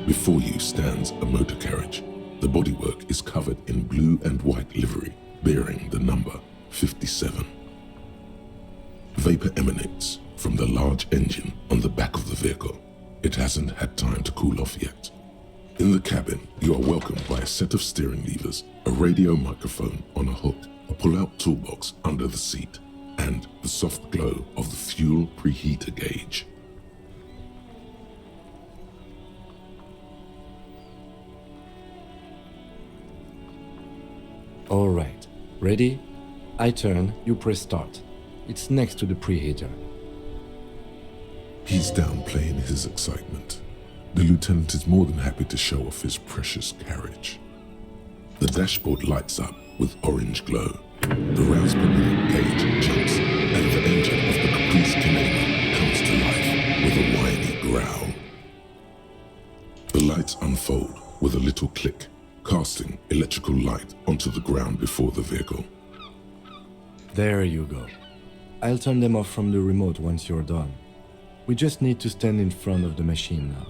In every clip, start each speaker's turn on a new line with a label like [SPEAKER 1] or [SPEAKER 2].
[SPEAKER 1] Before you stands a motor carriage. The bodywork is covered in blue and white livery, bearing the number 57. Vapor emanates from the large engine on the back of the vehicle. It hasn't had time to cool off yet. In the cabin, you are welcomed by a set of steering levers, a radio microphone on a hook, a pull-out toolbox under the seat, and the soft glow of the fuel preheater gauge.
[SPEAKER 2] All right, ready? I turn, you press start. It's next to the preheater.
[SPEAKER 1] He's downplaying his excitement. The lieutenant is more than happy to show off his precious carriage. The dashboard lights up with orange glow. The rounds per minute gauge jumps, and the engine of the Caprice Canadian comes to life with a whiny growl. The lights unfold with a little click, casting electrical light onto the ground before the vehicle.
[SPEAKER 2] There you go. I'll turn them off from the remote once you're done. We just need to stand in front of the machine now.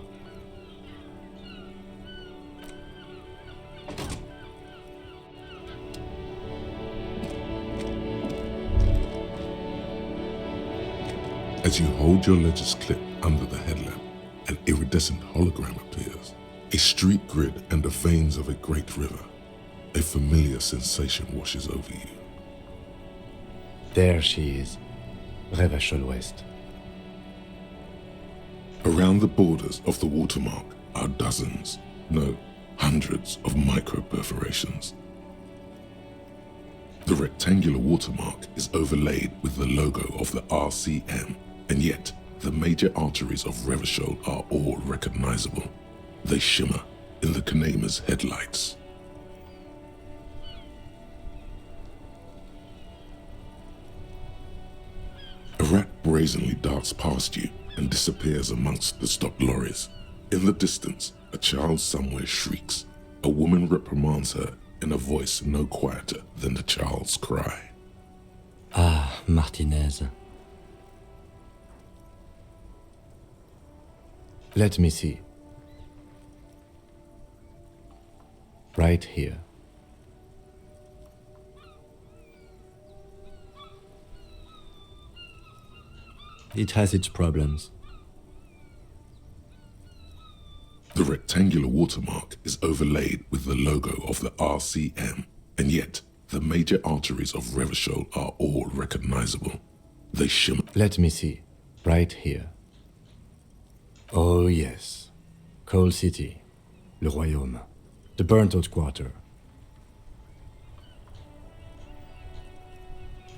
[SPEAKER 1] As you hold your ledger's clip under the headlamp, an iridescent hologram appears. A street grid and the veins of a great river. A familiar sensation washes over you.
[SPEAKER 2] There she is, Revachol West.
[SPEAKER 1] Around the borders of the watermark are dozens, no, hundreds of micro-perforations. The rectangular watermark is overlaid with the logo of the RCM, and yet the major arteries of Revachol are all recognizable. They shimmer in the Kanema's headlights. A rat brazenly darts past you and disappears amongst the stopped lorries. In the distance, a child somewhere shrieks. A woman reprimands her in a voice no quieter than the child's cry.
[SPEAKER 2] Ah, Martinaise. Let me see. Right here. It has its problems.
[SPEAKER 1] The rectangular watermark is overlaid with the logo of the RCM, and yet the major arteries of Revachol are all recognizable. They shimmer.
[SPEAKER 2] Let me see. Right here. Oh yes. Coal City. Le Royaume. The burnt-out quarter.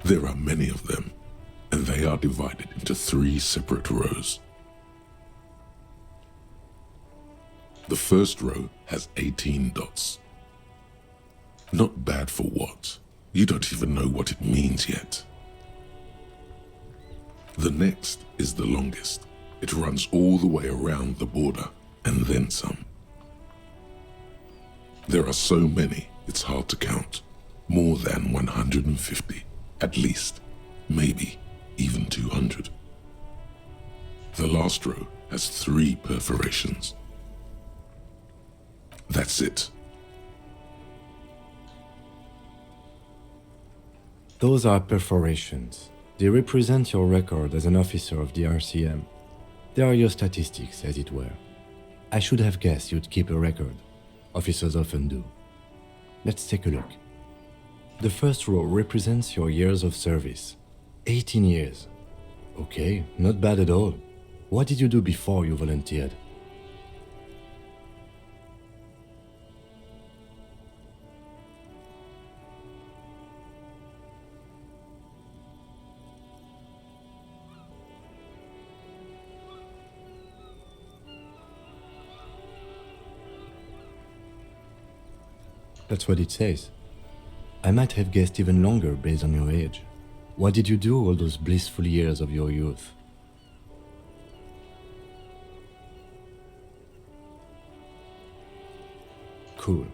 [SPEAKER 1] There are many of them, and they are divided into 3 separate rows. The first row has 18 dots. Not bad for what? You don't even know what it means yet. The next is the longest. It runs all the way around the border, and then some. There are so many, it's hard to count. More than 150, at least, maybe even 200. The last row has 3 perforations. That's it.
[SPEAKER 2] Those are perforations. They represent your record as an officer of the RCM. They are your statistics, as it were. I should have guessed you'd keep a record. Officers often do. Let's take a look. The first row represents your years of service. 18 years. Okay, not bad at all. What did you do before you volunteered? That's what it says. I might have guessed even longer based on your age. What did you do all those blissful years of your youth? Cool.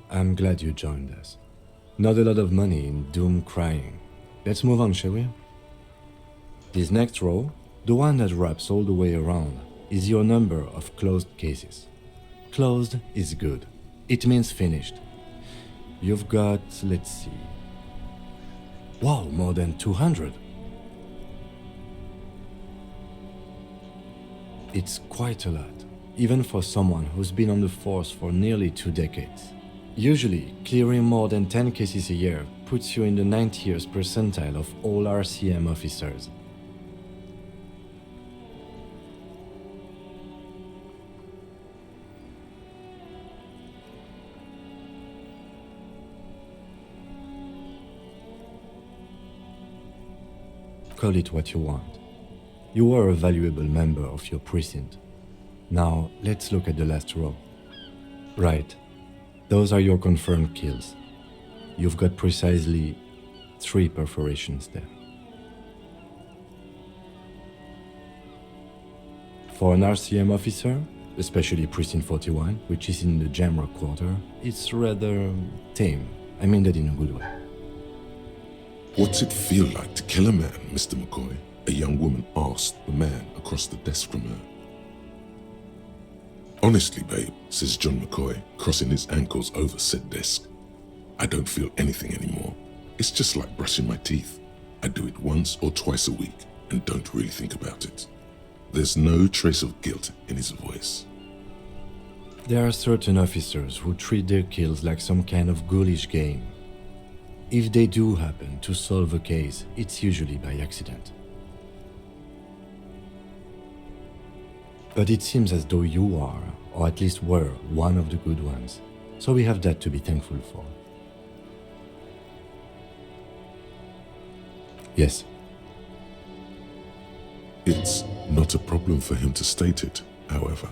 [SPEAKER 2] I'm glad you joined us. Not a lot of money in doom crying. Let's move on, shall we? This next row, the one that wraps all the way around, is your number of closed cases. Closed is good. It means finished. You've got, let's see. Wow, more than 200. It's quite a lot, even for someone who's been on the force for nearly 2 decades. Usually, clearing more than 10 cases a year puts you in the 90th percentile of all RCM officers. Call it what you want. You are a valuable member of your precinct. Now, let's look at the last row. Right. Those are your confirmed kills. You've got precisely 3 perforations there. For an RCM officer, especially Precinct 41, which is in the Jamrock quarter, it's rather tame. I mean that in a good way.
[SPEAKER 1] What's it feel like to kill a man, Mr. McCoy? A young woman asked the man across the desk from her. Honestly, babe, says John McCoy, crossing his ankles over said desk. I don't feel anything anymore. It's just like brushing my teeth. I do it once or twice a week and don't really think about it. There's no trace of guilt in his voice.
[SPEAKER 2] There are certain officers who treat their kills like some kind of ghoulish game. If they do happen to solve a case, it's usually by accident. But it seems as though you are, or at least were, one of the good ones. So we have that to be thankful for. Yes.
[SPEAKER 1] It's not a problem for him to state it, however.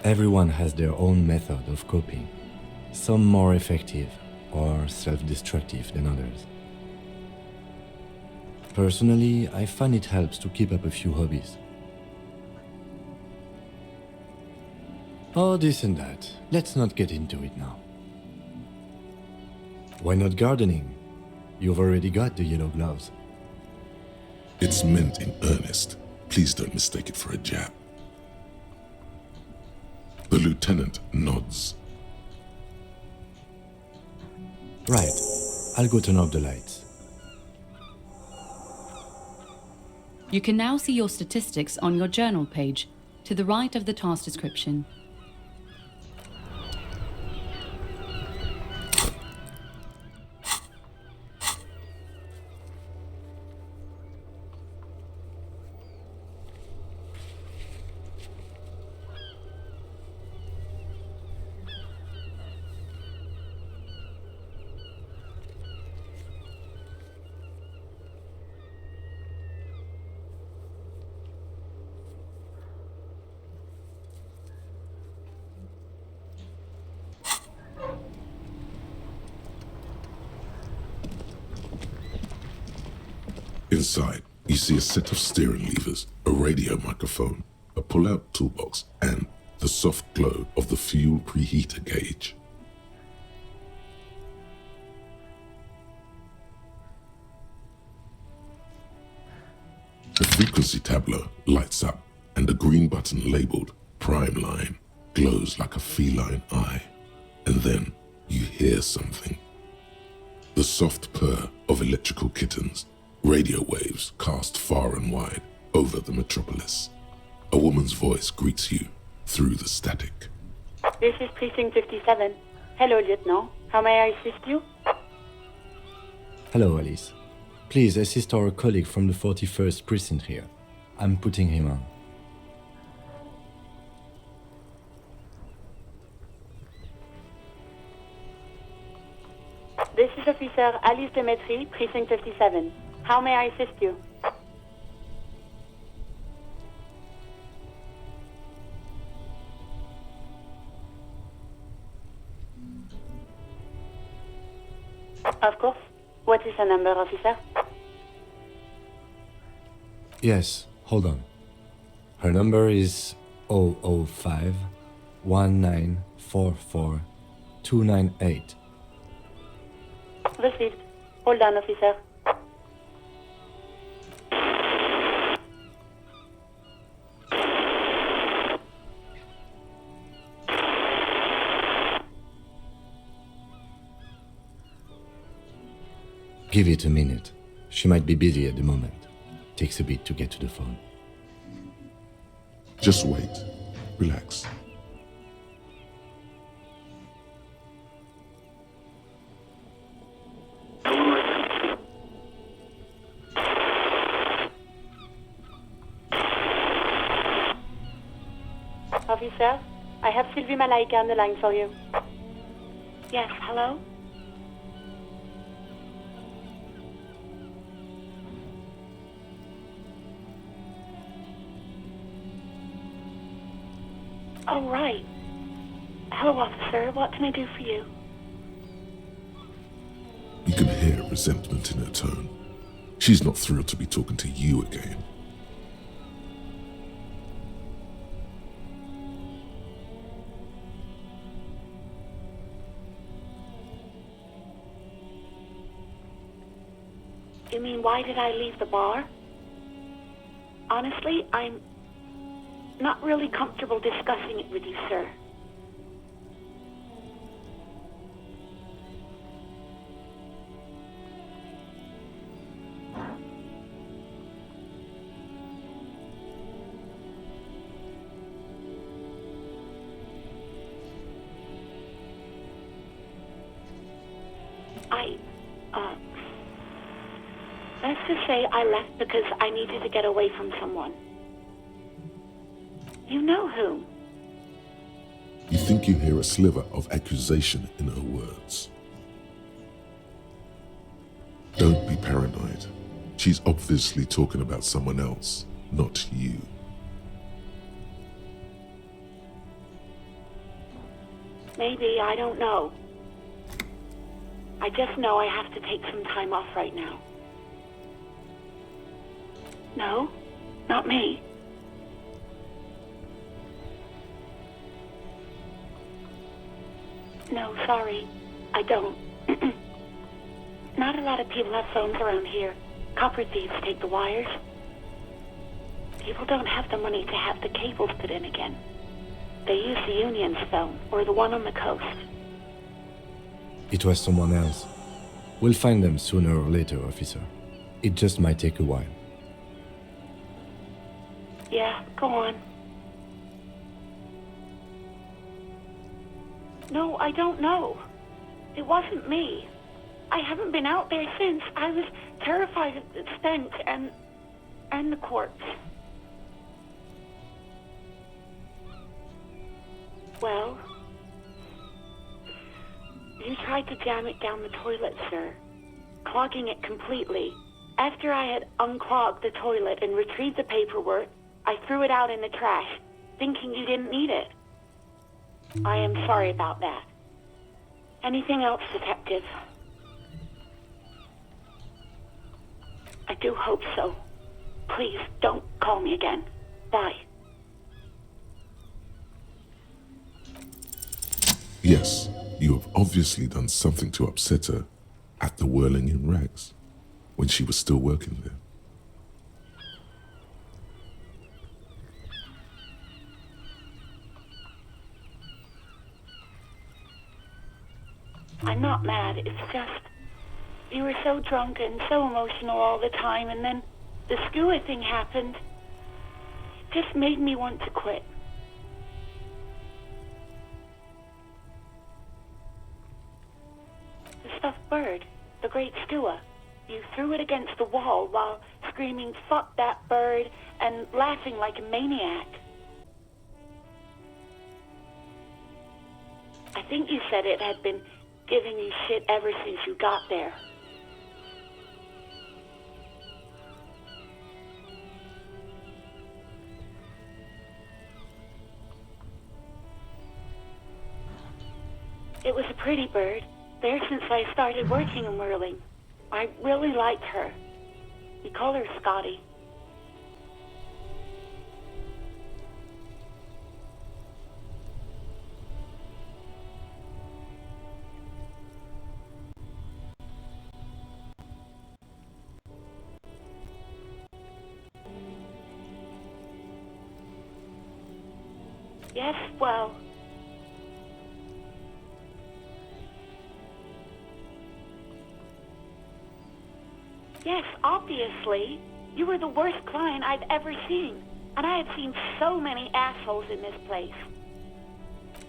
[SPEAKER 2] Everyone has their own method of coping. Some more effective or self-destructive than others. Personally, I find it helps to keep up a few hobbies. Oh, this and that. Let's not get into it now. Why not gardening? You've already got the yellow gloves.
[SPEAKER 1] It's meant in earnest. Please don't mistake it for a jab. The lieutenant nods.
[SPEAKER 2] Right. I'll go turn off the lights.
[SPEAKER 3] You can now see your statistics on your journal page, to the right of the task description.
[SPEAKER 1] Inside, you see a set of steering levers, a radio microphone, a pull-out toolbox, and the soft glow of the fuel preheater gauge. The frequency tableau lights up, and a green button labeled Prime Line glows like a feline eye. And then you hear something. The soft purr of electrical kittens, radio waves cast far and wide over the metropolis. A woman's voice greets you through the static.
[SPEAKER 4] This is Precinct 57. Hello, Lieutenant. How may I assist you?
[SPEAKER 2] Hello, Alice. Please assist our colleague from the 41st precinct here. I'm putting him on.
[SPEAKER 4] This is Officer Alice Demetri, Precinct 57. How may I assist you? Of course. What is her number, officer?
[SPEAKER 2] Yes, hold on. Her number is 005 1944 298.
[SPEAKER 4] Received. Hold on, officer.
[SPEAKER 2] Give it a minute. She might be busy at the moment. Takes a bit to get to the phone.
[SPEAKER 1] Just wait. Relax.
[SPEAKER 4] Officer, I have Sylvie Malaika on the line for you. Yes, hello? Oh, right. Hello, officer. What can I do for you?
[SPEAKER 1] You can hear resentment in her tone. She's not thrilled to be talking to you again.
[SPEAKER 4] You mean, why did I leave the bar? Honestly, I'm not really comfortable discussing it with you, sir. Let's just say I left because I needed to get away from someone. You know whom?
[SPEAKER 1] You think you hear a sliver of accusation in her words. Don't be paranoid. She's obviously talking about someone else, not you.
[SPEAKER 4] Maybe, I don't know. I just know I have to take some time off right now. No, not me. No, sorry, I don't. Not a lot of people have phones around here. Copper thieves take the wires. People don't have the money to have the cables put in again. They use the Union's phone, or the one on the coast.
[SPEAKER 2] It was someone else. We'll find them sooner or later, officer. It just might take a while.
[SPEAKER 4] Yeah, go on. No, I don't know. It wasn't me. I haven't been out there since. I was terrified of the stench and the corpse. Well, you tried to jam it down the toilet, sir, clogging it completely. After I had unclogged the toilet and retrieved the paperwork, I threw it out in the trash, thinking you didn't need it. I am sorry about that. Anything else, Detective? I do hope so. Please, don't call me again. Bye.
[SPEAKER 1] Yes, you have obviously done something to upset her at the Whirling-in-Rags when she was still working there.
[SPEAKER 4] I'm not mad, it's just, you were so drunk and so emotional all the time, and then the skewer thing happened. It just made me want to quit. The stuffed bird, the great skewer, you threw it against the wall while screaming, "Fuck that bird," and laughing like a maniac. I think you said it had been giving you shit ever since you got there. It was a pretty bird, there since I started working in Whirling. I really liked her. We call her Scotty. Yes, well, Yes, obviously. You were the worst client I've ever seen. And I have seen so many assholes in this place.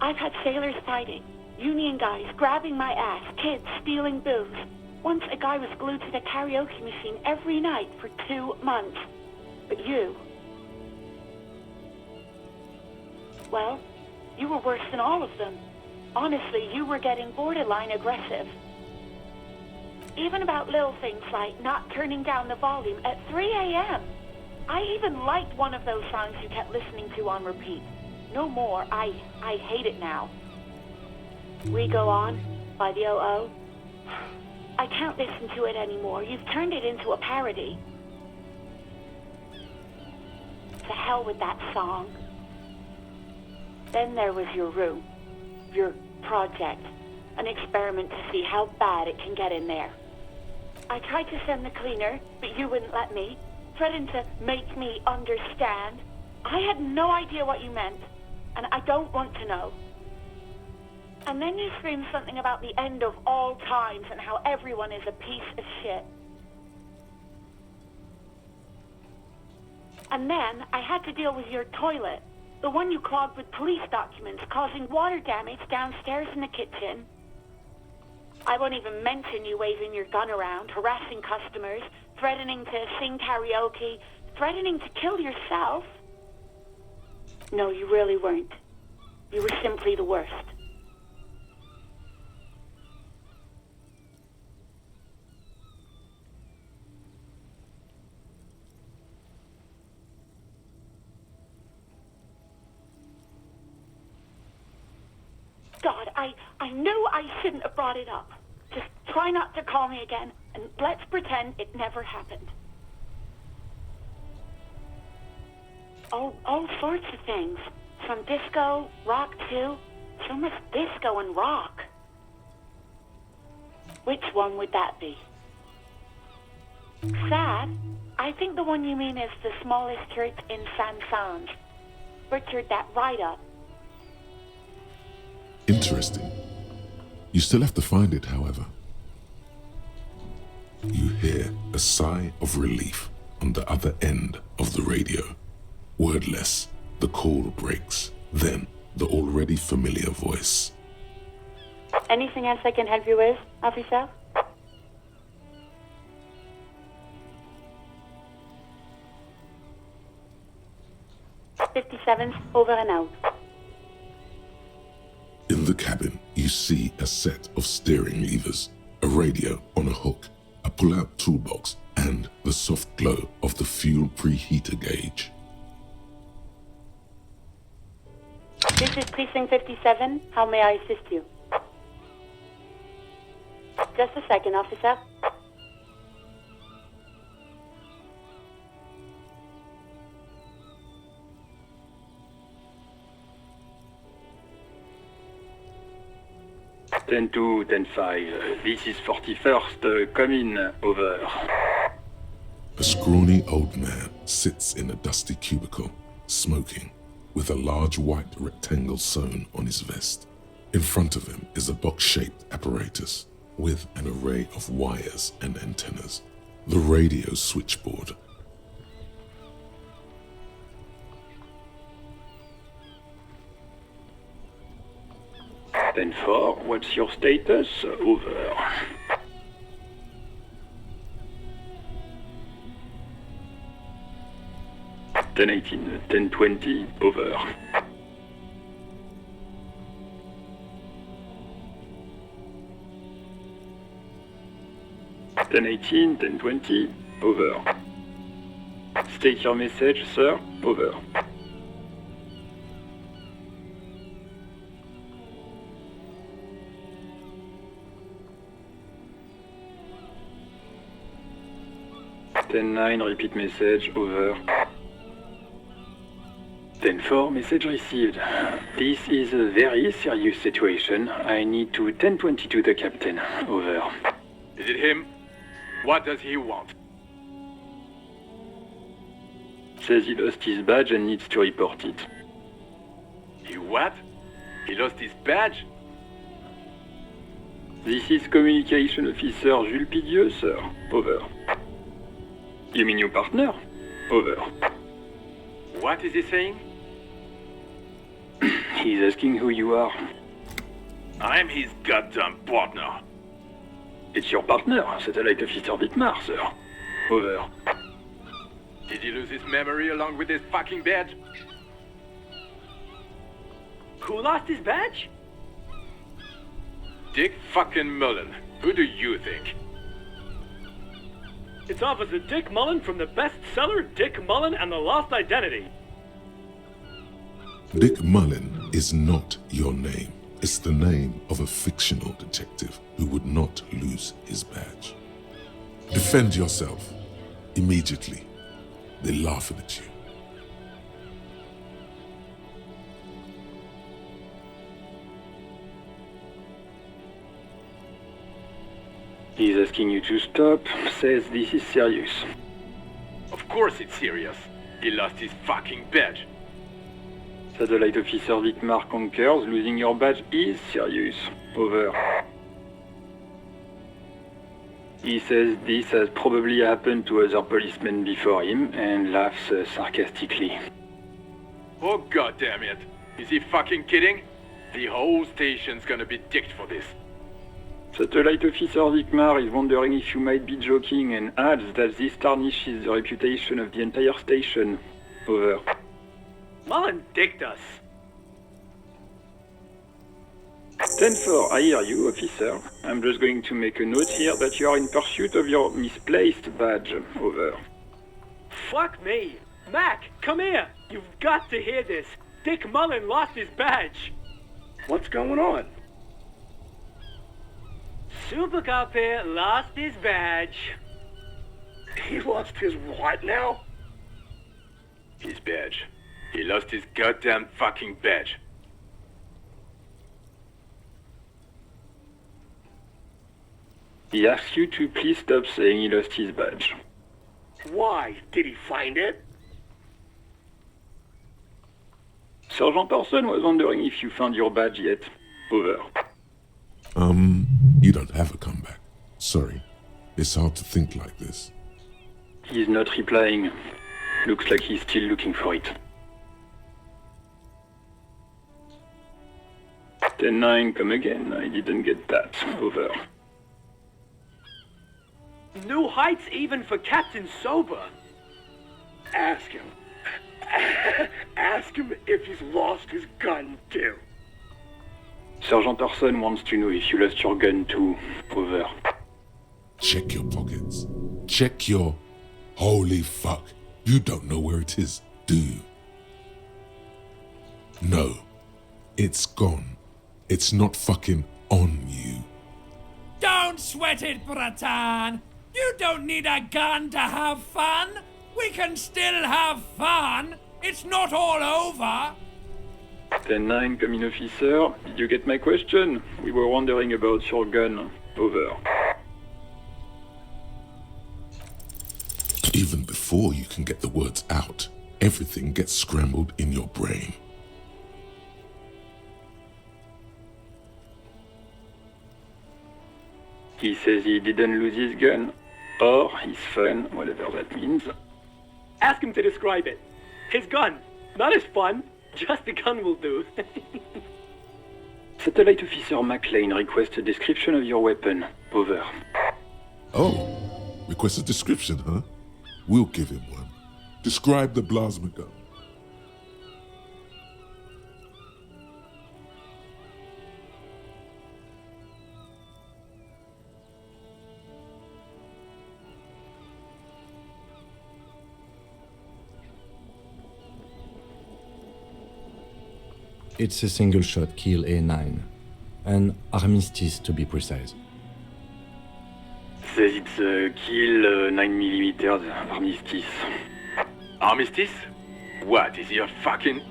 [SPEAKER 4] I've had sailors fighting, union guys grabbing my ass, kids stealing booze. Once a guy was glued to the karaoke machine every night for 2 months. But you... well, you were worse than all of them. Honestly, you were getting borderline aggressive. Even about little things like not turning down the volume at 3 a.m. I even liked one of those songs you kept listening to on repeat. No more. I hate it now. We Go On by the O.O. I can't listen to it anymore. You've turned it into a parody. To hell with that song. Then there was your room. Your project. An experiment to see how bad it can get in there. I tried to send the cleaner, but you wouldn't let me. Threatened to make me understand. I had no idea what you meant, and I don't want to know. And then you screamed something about the end of all times and how everyone is a piece of shit. And then I had to deal with your toilet, the one you clogged with police documents, causing water damage downstairs in the kitchen. I won't even mention you waving your gun around, harassing customers, threatening to sing karaoke, threatening to kill yourself. No, you really weren't. You were simply the worst. God, I knew I shouldn't have brought it up. Just try not to call me again, and let's pretend it never happened. All sorts of things. From disco, rock too. So much disco and rock. Which one would that be? Sad? I think the one you mean is the smallest church in Saint-Saëns. Butchered that right up.
[SPEAKER 1] Interesting. You still have to find it, however. You hear a sigh of relief on the other end of the radio. Wordless, the call breaks. Then, the already familiar voice.
[SPEAKER 4] Anything else I can help you with, officer? "57's over and out."
[SPEAKER 1] In the cabin, you see a set of steering levers, a radio on a hook, a pull-out toolbox, and the soft glow of the fuel preheater gauge.
[SPEAKER 4] This is Precinct 57. How may I assist you? Just a second, officer.
[SPEAKER 5] Ten 2, 10-5. This is 41st. Come in. Over.
[SPEAKER 1] A scrawny old man sits in a dusty cubicle, smoking, with a large white rectangle sewn on his vest. In front of him is a box-shaped apparatus with an array of wires and antennas. The radio switchboard.
[SPEAKER 5] 10-4, what's your status? Over. Ten 18, 10-20, over. Ten 18, 10-20, over. State your message, sir. Over. Ten 9, repeat message. Over. 10-4, message received. This is a very serious situation. I need to 10-22 the captain. Over.
[SPEAKER 6] Is it him? What does he want?
[SPEAKER 5] Says he lost his badge and needs to report it.
[SPEAKER 6] He what? He lost his badge?
[SPEAKER 5] This is Communication Officer Jules Pidieux, sir. Over. You mean your partner? Over.
[SPEAKER 6] What is he saying?
[SPEAKER 5] He's asking who you are.
[SPEAKER 6] I'm his goddamn partner.
[SPEAKER 5] It's your partner, Satellite Officer Vitmar, sir. Over.
[SPEAKER 6] Did he lose his memory along with his fucking badge?
[SPEAKER 7] Who lost his badge?
[SPEAKER 6] Dick fucking Mullen. Who do you think?
[SPEAKER 7] It's Officer Dick Mullen from the bestseller Dick Mullen and the Lost Identity.
[SPEAKER 1] Dick Mullen is not your name. It's the name of a fictional detective who would not lose his badge. Defend yourself. Immediately. They're laughing at you.
[SPEAKER 5] He's asking you to stop, says this is serious.
[SPEAKER 6] Of course it's serious. He lost his fucking badge.
[SPEAKER 5] Satellite Officer Vitmar concurs, losing your badge is serious. Over. He says this has probably happened to other policemen before him and laughs sarcastically.
[SPEAKER 6] Oh goddamn it. Is he fucking kidding? The whole station's gonna be dicked for this.
[SPEAKER 5] Satellite Officer Vitmar is wondering if you might be joking and adds that this tarnishes the reputation of the entire station. Over.
[SPEAKER 7] Mullen dicked us.
[SPEAKER 5] 10-4, I hear you, officer. I'm just going to make a note here that you are in pursuit of your misplaced badge. Over.
[SPEAKER 7] Fuck me. Mac, come here. You've got to hear this. Dick Mullen lost his badge.
[SPEAKER 8] What's going on?
[SPEAKER 7] Super Cop here lost his badge.
[SPEAKER 8] He lost his what now?
[SPEAKER 6] His badge. He lost his goddamn fucking badge.
[SPEAKER 5] He asks you to please stop saying he lost his badge.
[SPEAKER 8] Why? Did he find it?
[SPEAKER 5] Sergeant Person was wondering if you found your badge yet. Over.
[SPEAKER 1] You don't have a comeback. Sorry. It's hard to think like this.
[SPEAKER 5] He's not replying. Looks like he's still looking for it. 10-9, come again. I didn't get that. Over.
[SPEAKER 7] New heights even for Captain Sober.
[SPEAKER 8] Ask him. Ask him if he's lost his gun, too.
[SPEAKER 5] Sergeant Orson wants to know if you lost your gun too. Over.
[SPEAKER 1] Check your pockets. Check your... Holy fuck. You don't know where it is, do you? No. It's gone. It's not fucking on you.
[SPEAKER 9] Don't sweat it, Bratan. You don't need a gun to have fun. We can still have fun. It's not all over.
[SPEAKER 5] 10-9, come in, officer. Did you get my question? We were wondering about your gun. Over.
[SPEAKER 1] Even before you can get the words out, everything gets scrambled in your brain.
[SPEAKER 5] He says he didn't lose his gun. Or his fun, whatever that means.
[SPEAKER 7] Ask him to describe it. His gun. Not his fun. Just the gun will do.
[SPEAKER 5] Satellite Officer McLean requests a description of your weapon. Over.
[SPEAKER 1] Oh, request a description, huh? We'll give him one. Describe the plasma gun.
[SPEAKER 2] It's a single-shot kill A9, an Armistice to be precise.
[SPEAKER 5] Says it's a kill 9mm Armistice.
[SPEAKER 6] Armistice? What, is he a fucking...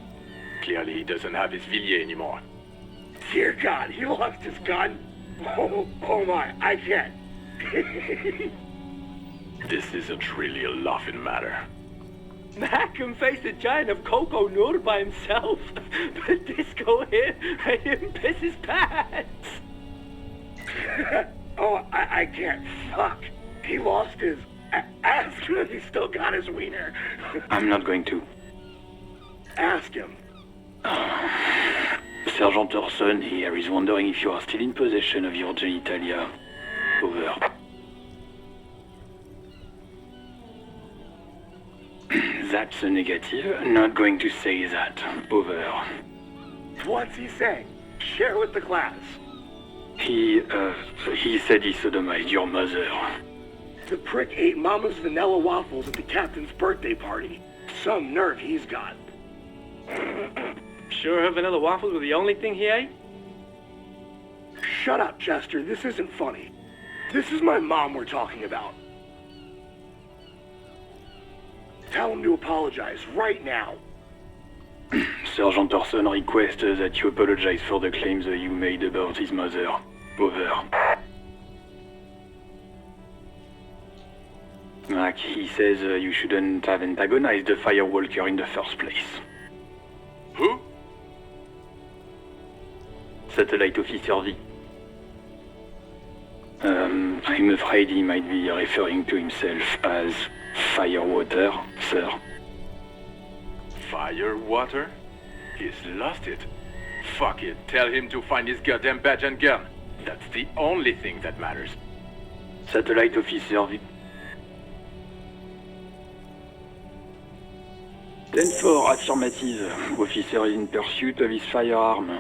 [SPEAKER 6] Clearly he doesn't have his Villiers anymore.
[SPEAKER 8] Dear God, he lost his gun. Oh my, I can't.
[SPEAKER 6] This isn't really a laughing matter.
[SPEAKER 7] Mac can face a giant of Coco Nur by himself. But Disco hit made him piss his pants.
[SPEAKER 8] Oh, I can't. Fuck. He lost his... Ask sure he's still got his wiener.
[SPEAKER 5] I'm not going to.
[SPEAKER 8] Ask him.
[SPEAKER 5] Sergeant Orson here is wondering if you are still in possession of your genitalia. Over. That's a negative. Not going to say that. Over.
[SPEAKER 8] What's he saying? Share with the class.
[SPEAKER 5] He said he sodomized your mother.
[SPEAKER 8] The prick ate Mama's vanilla waffles at the captain's birthday party. Some nerve he's got.
[SPEAKER 7] Sure her vanilla waffles were the only thing he ate?
[SPEAKER 8] Shut up, Chester. This isn't funny. This is my mom we're talking about. Tell him to apologize right now.
[SPEAKER 5] Sergeant Orson requests that you apologize for the claims that you made about his mother. Over. Mac, he says you shouldn't have antagonized the Firewalker in the first place.
[SPEAKER 6] Who?
[SPEAKER 5] Satellite Officer V. I'm afraid he might be referring to himself as Firewater, sir.
[SPEAKER 6] Firewater? He's lost it. Fuck it. Tell him to find his goddamn badge and gun. That's the only thing that matters.
[SPEAKER 5] Satellite Officer V. 10-4, affirmative. Officer is in pursuit of his firearm.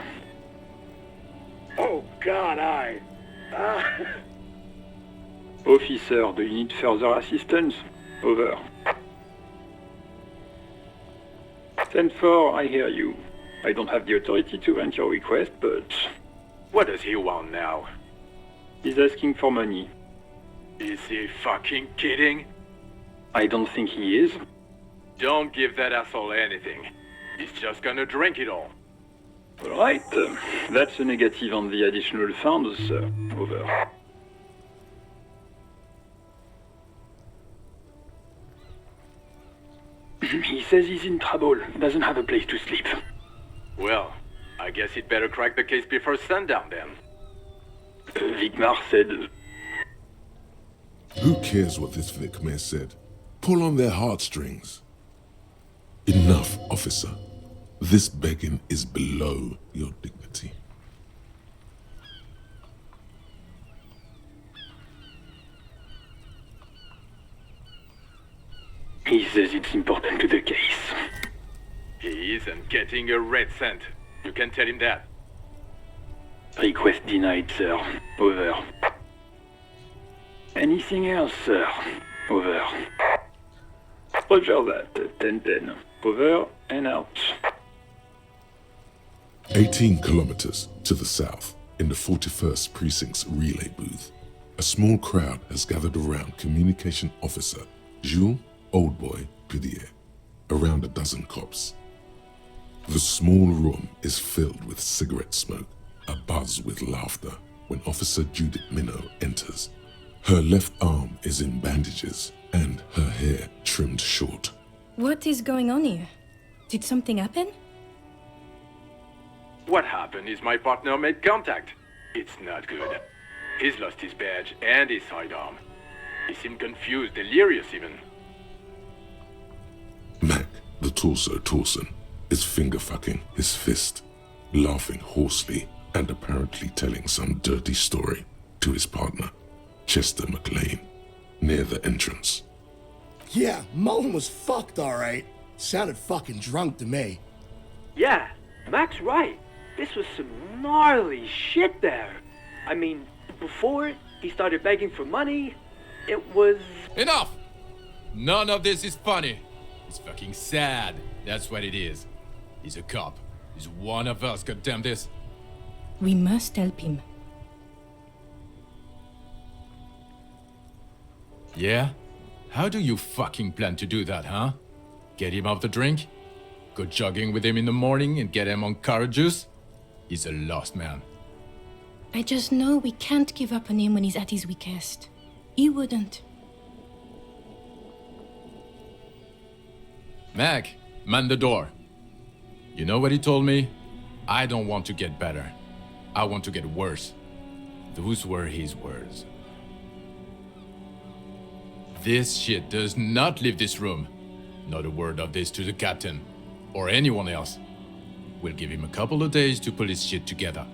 [SPEAKER 8] Oh, God,
[SPEAKER 5] Officer, do you need further assistance? Over. 10-4, I hear you. I don't have the authority to grant your request, but...
[SPEAKER 6] What does he want now?
[SPEAKER 5] He's asking for money.
[SPEAKER 6] Is he fucking kidding?
[SPEAKER 5] I don't think he is.
[SPEAKER 6] Don't give that asshole anything. He's just gonna drink it all.
[SPEAKER 5] Alright, that's a negative on the additional funds, sir. Over. He says he's in trouble, doesn't have a place to sleep.
[SPEAKER 6] Well, I guess he'd better crack the case before sundown then.
[SPEAKER 5] Vicmar said...
[SPEAKER 1] Who cares what this Vicmar said? Pull on their heartstrings. Enough, officer. This begging is below your dignity.
[SPEAKER 5] He says it's important to the case.
[SPEAKER 6] He isn't getting a red cent. You can tell him that.
[SPEAKER 5] Request denied, sir. Over. Anything else, sir? Over. Roger that. 10-10. Over and out.
[SPEAKER 1] 18 kilometers to the south, in the 41st Precinct's relay booth, a small crowd has gathered around Communication Officer Jules Oldboy Pidier, around a dozen cops. The small room is filled with cigarette smoke, abuzz with laughter, when Officer Judith Minot enters. Her left arm is in bandages and her hair trimmed short.
[SPEAKER 10] What is going on here? Did something happen?
[SPEAKER 6] What happened is my partner made contact. It's not good. He's lost his badge and his sidearm. He seemed confused, delirious even.
[SPEAKER 1] Mac, the torso Torson, is finger-fucking his fist, laughing hoarsely and apparently telling some dirty story to his partner, Chester McLean, near the entrance.
[SPEAKER 11] Yeah, Mullen was fucked, alright. Sounded fucking drunk to me.
[SPEAKER 7] Yeah, Mac's right. This was some gnarly shit there. I mean, before he started begging for money, it was...
[SPEAKER 9] Enough! None of this is funny. It's fucking sad. That's what it is. He's a cop. He's one of us, goddamn this.
[SPEAKER 10] We must help him.
[SPEAKER 9] Yeah? How do you fucking plan to do that, huh? Get him off the drink? Go jogging with him in the morning and get him on carrot juice? He's a lost man.
[SPEAKER 10] I just know we can't give up on him when he's at his weakest. He wouldn't.
[SPEAKER 9] Mac, man the door. You know what he told me? I don't want to get better. I want to get worse. Those were his words. This shit does not leave this room. Not a word of this to the captain, or anyone else. We'll give him a couple of days to pull his shit together.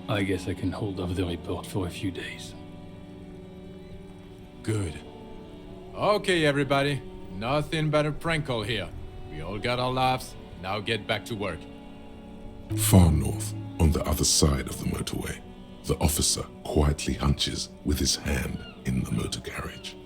[SPEAKER 12] I guess I can hold off the report for a few days.
[SPEAKER 9] Good. Okay, everybody. Nothing but a prank call here. We all got our laughs. Now get back to work.
[SPEAKER 1] Far north, on the other side of the motorway, the officer quietly hunches with his hand in the motor carriage.